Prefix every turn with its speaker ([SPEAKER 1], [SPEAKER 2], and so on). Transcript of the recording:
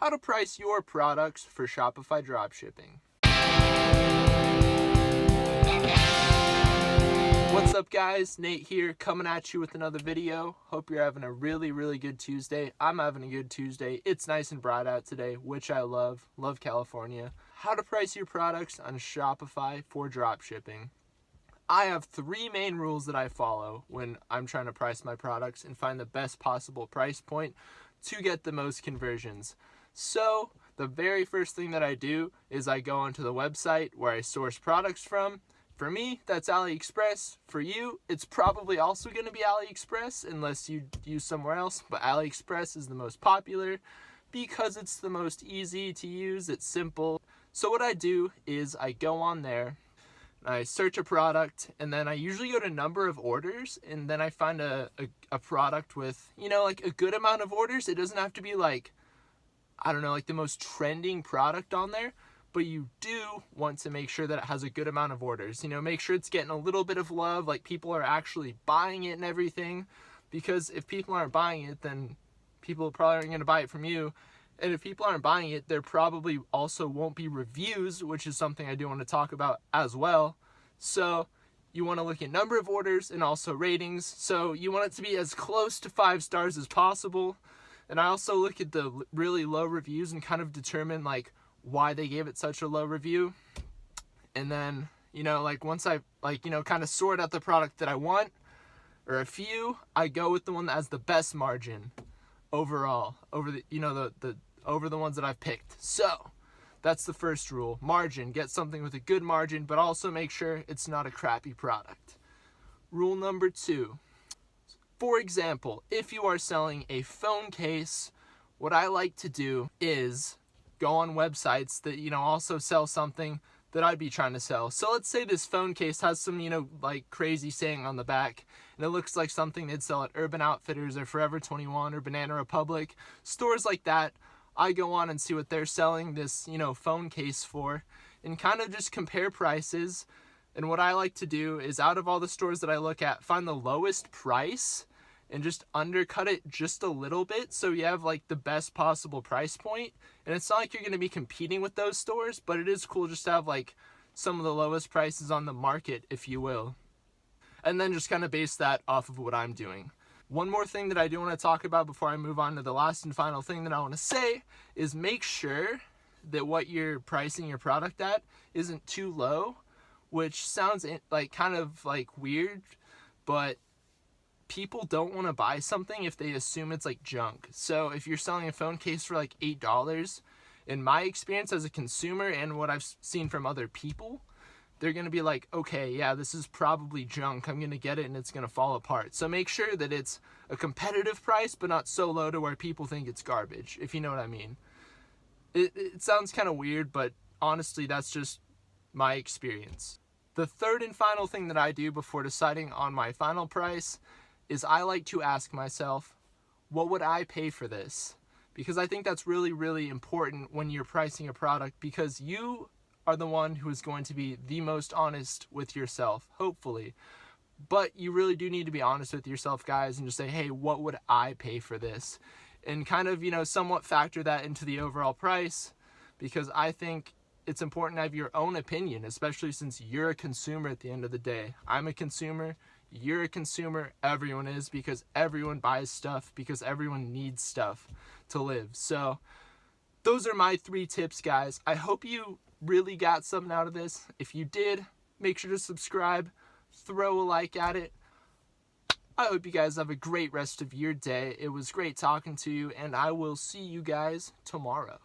[SPEAKER 1] how to price your products for Shopify dropshipping. What's up guys, Nate here coming at you with another video. Hope you're having a really good Tuesday. I'm having a good Tuesday. It's nice and bright out today, which I love California. How to price your products on Shopify for dropshipping. I have 3 main rules that I follow when I'm trying to price my products and find the best possible price point to get the most conversions. So the very first thing that I do is I go onto the website where I source products from. For me, that's Aliexpress. For you, it's probably also going to be Aliexpress unless you use somewhere else, but Aliexpress is the most popular because it's the most easy to use, it's simple. So what I do is I go on there, I search a product, and then I usually go to number of orders, and then I find a product with, like a good amount of orders. It doesn't have to be like, I don't know, like the most trending product on there, but you do want to make sure that it has a good amount of orders. Make sure it's getting a little bit of love, like people are actually buying it and everything, because if people aren't buying it, then people probably aren't going to buy it from you. And if people aren't buying it, there probably also won't be reviews, which is something I do want to talk about as well. So you want to look at number of orders and also ratings. So you want it to be as close to 5 stars as possible. And I also look at the really low reviews and kind of determine like why they gave it such a low review. And then, once I kind of sort out the product that I want, or a few, I go with the one that has the best margin overall over the over the ones that I've picked. So that's the first rule. Margin. Get something with a good margin, but also make sure it's not a crappy product. Rule number 2. For example, if you are selling a phone case, what I like to do is go on websites that, also sell something that I'd be trying to sell. So let's say this phone case has some, like crazy saying on the back, and it looks like something they'd sell at Urban Outfitters or Forever 21 or Banana Republic, stores like that. I go on and see what they're selling this, phone case for, and kind of just compare prices. And what I like to do is, out of all the stores that I look at, find the lowest price and just undercut it just a little bit so you have like the best possible price point. And it's not like you're going to be competing with those stores, but it is cool just to have like some of the lowest prices on the market, if you will. And then just kind of base that off of what I'm doing. One more thing that I do want to talk about before I move on to the last and final thing that I want to say is make sure that what you're pricing your product at isn't too low, which sounds like kind of like weird, but people don't want to buy something if they assume it's like junk. So if you're selling a phone case for like $8, in my experience as a consumer and what I've seen from other people, they're going to be like, okay, yeah, this is probably junk. I'm going to get it and it's going to fall apart. So make sure that it's a competitive price, but not so low to where people think it's garbage, if you know what I mean. It sounds kind of weird, but honestly, that's just my experience. The third and final thing that I do before deciding on my final price is I like to ask myself, what would I pay for this? Because I think that's really important when you're pricing a product, because you are the one who is going to be the most honest with yourself, hopefully. But you really do need to be honest with yourself, guys, and just say, hey, what would I pay for this? And kind of, somewhat factor that into the overall price, because I think it's important to have your own opinion, especially since you're a consumer at the end of the day. I'm a consumer, you're a consumer, everyone is, because everyone buys stuff, because everyone needs stuff to live. So those are my 3 tips, guys. I hope you really got something out of this. If you did, make sure to subscribe, throw a like at it. I hope you guys have a great rest of your day. It was great talking to you, and I will see you guys tomorrow.